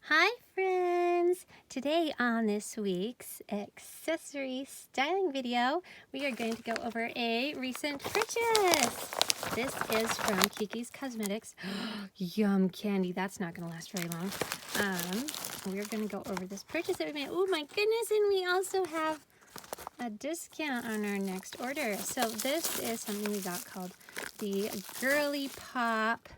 Hi friends! Today on this week's accessory styling video, we are going to go over a recent purchase. This is from Kiki's Cosmetics. Yum candy, that's not going to last very long. We're going to go over this purchase that we made. Oh my goodness, and we also have a discount on our next order. So this is something we got called the Girly Pop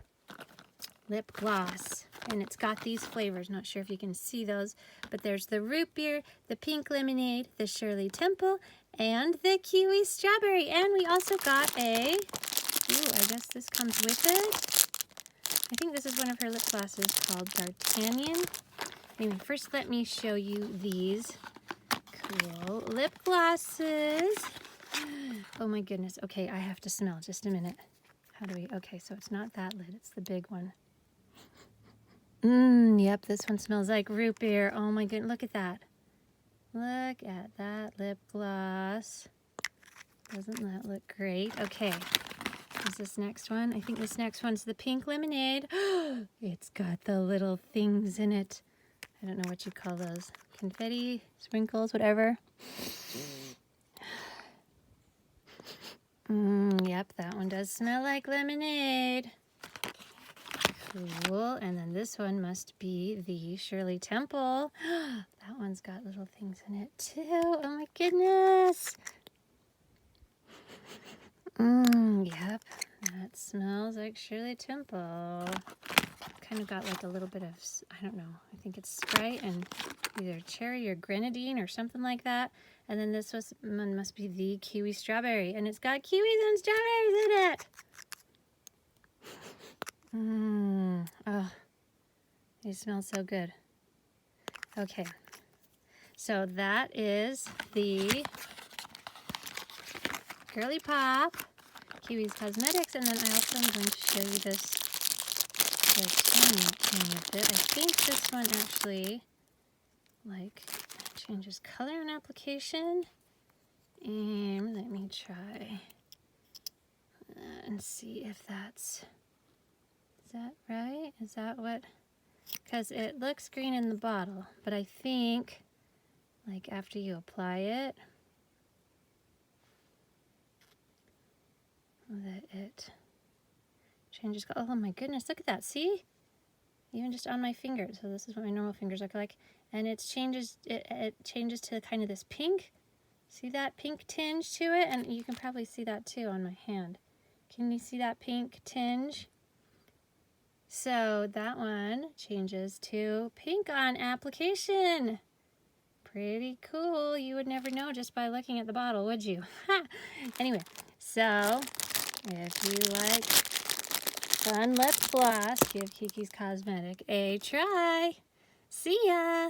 Lip Gloss. And it's got these flavors. Not sure if you can see those, but there's the root beer, the pink lemonade, the Shirley Temple, and the kiwi strawberry. And we also got a, I guess this comes with it. I think this is one of her lip glosses called D'Artagnan. Anyway, first let me show you these cool lip glosses. Oh my goodness. Okay, I have to smell. Just a minute. How do we, okay, so it's not that lid, it's the big one. Yep, this one smells like root beer. Oh my goodness, look at that. Look at that lip gloss. Doesn't that look great? Okay, is this next one? I think this next one's the pink lemonade. It's got the little things in it. I don't know what you call those. Confetti, sprinkles, whatever. Yep, that one does smell like lemonade. Cool, and then this one must be the Shirley Temple. That one's got little things in it too. Oh my goodness. Yep, that smells like Shirley Temple. Kind of got like a little bit of, I don't know, I think it's Sprite and either cherry or grenadine or something like that. And then this one must be the kiwi strawberry, and it's got kiwis and strawberries in it. Oh, they smell so good. Okay, so that is the Girly Pop Kiwi's Cosmetics, and then I also am going to show you this with it. I think this one actually like changes color and application. And let me try and see if that's, is that right? Is that what? Because it looks green in the bottle, but I think like after you apply it, that it changes color. Oh my goodness, look at that, see? Even just on my fingers. So this is what my normal fingers look like. And it changes to kind of this pink. See that pink tinge to it? And you can probably see that too on my hand. Can you see that pink tinge? So that one changes to pink on application. Pretty cool. You would never know just by looking at the bottle, would you? Anyway, so if you like fun lip gloss, give Kiki's Cosmetic a try. See ya!